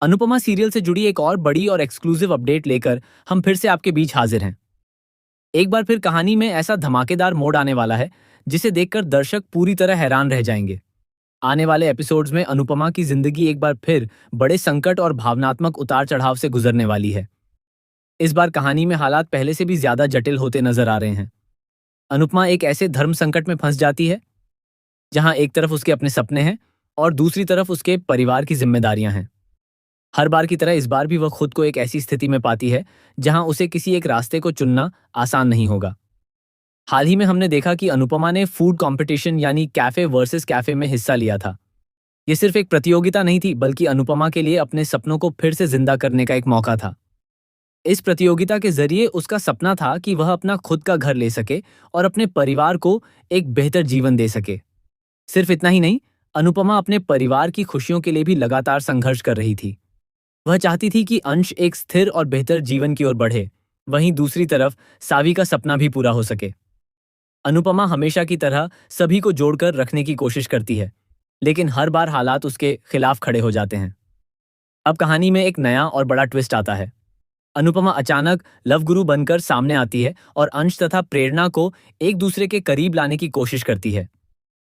Anupama serial से जुड़ी एक और बड़ी और एक्सक्लूसिव अपडेट लेकर हम फिर से आपके बीच हाजिर हैं। एक बार फिर कहानी में ऐसा धमाकेदार मोड़ आने वाला है जिसे देखकर दर्शक पूरी तरह हैरान रह जाएंगे। आने वाले एपिसोड्स में अनुपमा की जिंदगी एक बार फिर बड़े संकट और भावनात्मक उतार चढ़ाव से गुजरने वाली है। इस बार कहानी में हालात पहले से भी ज्यादा जटिल होते नजर आ रहे हैं। अनुपमा एक ऐसे धर्म संकट में फंस जाती है जहां एक तरफ उसके अपने सपने हैं और दूसरी तरफ उसके परिवार की जिम्मेदारियां हैं। हर बार की तरह इस बार भी वह खुद को एक ऐसी स्थिति में पाती है जहां उसे किसी एक रास्ते को चुनना आसान नहीं होगा। हाल ही में हमने देखा कि अनुपमा ने फूड कंपटीशन यानी कैफे वर्सेस कैफे में हिस्सा लिया था। यह सिर्फ एक प्रतियोगिता नहीं थी, बल्कि अनुपमा के लिए अपने सपनों को फिर से जिंदा करने का एक मौका था। इस प्रतियोगिता के जरिए उसका सपना था कि वह अपना खुद का घर ले सके और अपने परिवार को एक बेहतर जीवन दे सके। सिर्फ इतना ही नहीं, अनुपमा अपने परिवार की खुशियों के लिए भी लगातार संघर्ष कर रही थी। वह चाहती थी कि अंश एक स्थिर और बेहतर जीवन की ओर बढ़े, वहीं दूसरी तरफ सावी का सपना भी पूरा हो सके। अनुपमा हमेशा की तरह सभी को जोड़कर रखने की कोशिश करती है, लेकिन हर बार हालात उसके खिलाफ खड़े हो जाते हैं। अब कहानी में एक नया और बड़ा ट्विस्ट आता है। अनुपमा अचानक लव गुरु बनकर सामने आती है और अंश तथा प्रेरणा को एक दूसरे के करीब लाने की कोशिश करती है।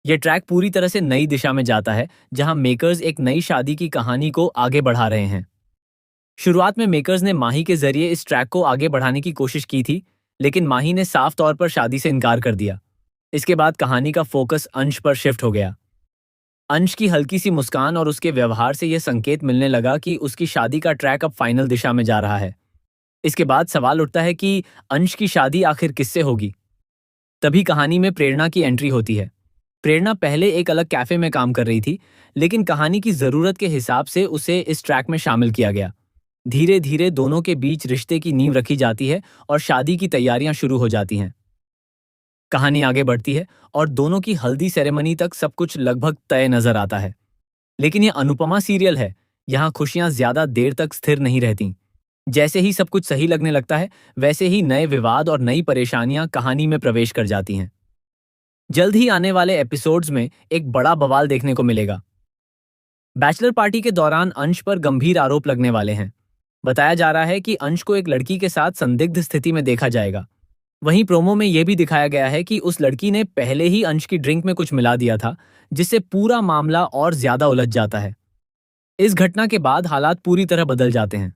यह ट्रैक पूरी तरह से नई दिशा में जाता है, जहां मेकर्स एक नई शादी की कहानी को आगे बढ़ा रहे हैं। शुरुआत में मेकर्स ने माही के जरिए इस ट्रैक को आगे बढ़ाने की कोशिश की थी, लेकिन माही ने साफ तौर पर शादी से इनकार कर दिया। इसके बाद कहानी का फोकस अंश पर शिफ्ट हो गया। अंश की हल्की सी मुस्कान और उसके व्यवहार से यह संकेत मिलने लगा कि उसकी शादी का ट्रैक अब फाइनल दिशा में जा रहा है। इसके बाद सवाल उठता है कि अंश की शादी आखिर किससे होगी। तभी कहानी में प्रेरणा की एंट्री होती है। प्रेरणा पहले एक अलग कैफे में काम कर रही थी, लेकिन कहानी की जरूरत के हिसाब से उसे इस ट्रैक में शामिल किया गया। धीरे धीरे दोनों के बीच रिश्ते की नींव रखी जाती है और शादी की तैयारियां शुरू हो जाती हैं। कहानी आगे बढ़ती है और दोनों की हल्दी सेरेमनी तक सब कुछ लगभग तय नजर आता है। लेकिन यह अनुपमा सीरियल है, यहाँ खुशियां ज्यादा देर तक स्थिर नहीं रहती। जैसे ही सब कुछ सही लगने लगता है, वैसे ही नए विवाद और नई परेशानियां कहानी में प्रवेश कर जाती हैं। जल्द ही आने वाले एपिसोड्स में एक बड़ा बवाल देखने को मिलेगा। बैचलर पार्टी के दौरान अंश पर गंभीर आरोप लगने वाले हैं। बताया जा रहा है कि अंश को एक लड़की के साथ संदिग्ध स्थिति में देखा जाएगा। वहीं प्रोमो में यह भी दिखाया गया है कि उस लड़की ने पहले ही अंश की ड्रिंक में कुछ मिला दिया था, जिससे पूरा मामला और ज्यादा उलझ जाता है। इस घटना के बाद हालात पूरी तरह बदल जाते हैं।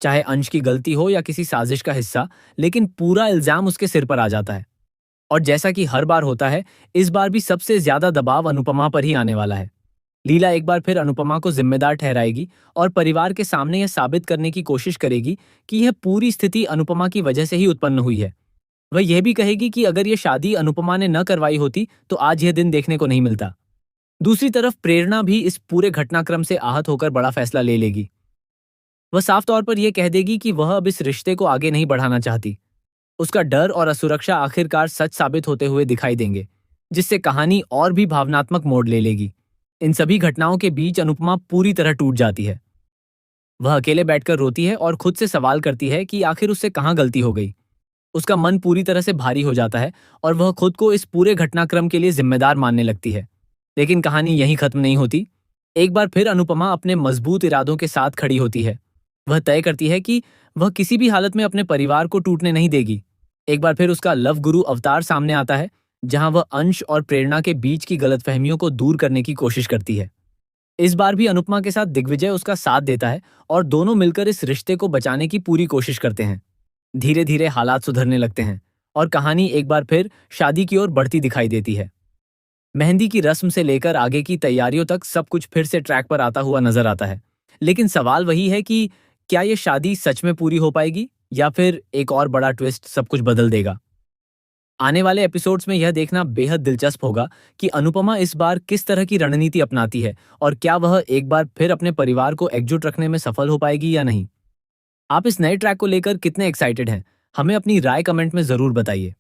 चाहे अंश की गलती हो या किसी साजिश का हिस्सा, लेकिन पूरा इल्जाम उसके सिर पर आ जाता है। और जैसा कि हर बार होता है, इस बार भी सबसे ज्यादा दबाव अनुपमा पर ही आने वाला है। लीला एक बार फिर अनुपमा को जिम्मेदार ठहराएगी और परिवार के सामने यह साबित करने की कोशिश करेगी कि यह पूरी स्थिति अनुपमा की वजह से ही उत्पन्न हुई है। वह यह भी कहेगी कि अगर यह शादी अनुपमा ने न करवाई होती तो आज यह दिन देखने को नहीं मिलता। दूसरी तरफ प्रेरणा भी इस पूरे घटनाक्रम से आहत होकर बड़ा फैसला ले लेगी। वह साफ तौर पर यह कह देगी कि वह अब इस रिश्ते को आगे नहीं बढ़ाना चाहती। उसका डर और असुरक्षा आखिरकार सच साबित होते हुए दिखाई देंगे, जिससे कहानी और भी भावनात्मक मोड़ ले लेगी। इन सभी घटनाओं के बीच अनुपमा पूरी तरह टूट जाती है। वह अकेले बैठकर रोती है और खुद से सवाल करती है कि आखिर उससे कहाँ गलती हो गई। उसका मन पूरी तरह से भारी हो जाता है और वह खुद को इस पूरे घटनाक्रम के लिए जिम्मेदार मानने लगती है। लेकिन कहानी यहीं खत्म नहीं होती। एक बार फिर अनुपमा अपने मजबूत इरादों के साथ खड़ी होती है। वह तय करती है कि वह किसी भी हालत में अपने परिवार को टूटने नहीं देगी। एक बार फिर उसका लव गुरु अवतार सामने आता है, जहां वह अंश और प्रेरणा के बीच की गलतफहमियों को दूर करने की कोशिश करती है। इस बार भी अनुपमा के साथ दिग्विजय उसका साथ देता है और दोनों मिलकर इस रिश्ते को बचाने की पूरी कोशिश करते हैं। धीरे धीरे हालात सुधरने लगते हैं और कहानी एक बार फिर शादी की ओर बढ़ती दिखाई देती है। मेहंदी की रस्म से लेकर आगे की तैयारियों तक सब कुछ फिर से ट्रैक पर आता हुआ नजर आता है। लेकिन सवाल वही है कि क्या यह शादी सच में पूरी हो पाएगी या फिर एक और बड़ा ट्विस्ट सब कुछ बदल देगा। आने वाले एपिसोड्स में यह देखना बेहद दिलचस्प होगा कि अनुपमा इस बार किस तरह की रणनीति अपनाती है और क्या वह एक बार फिर अपने परिवार को एकजुट रखने में सफल हो पाएगी या नहीं। आप इस नए ट्रैक को लेकर कितने एक्साइटेड हैं, हमें अपनी राय कमेंट में जरूर बताइए।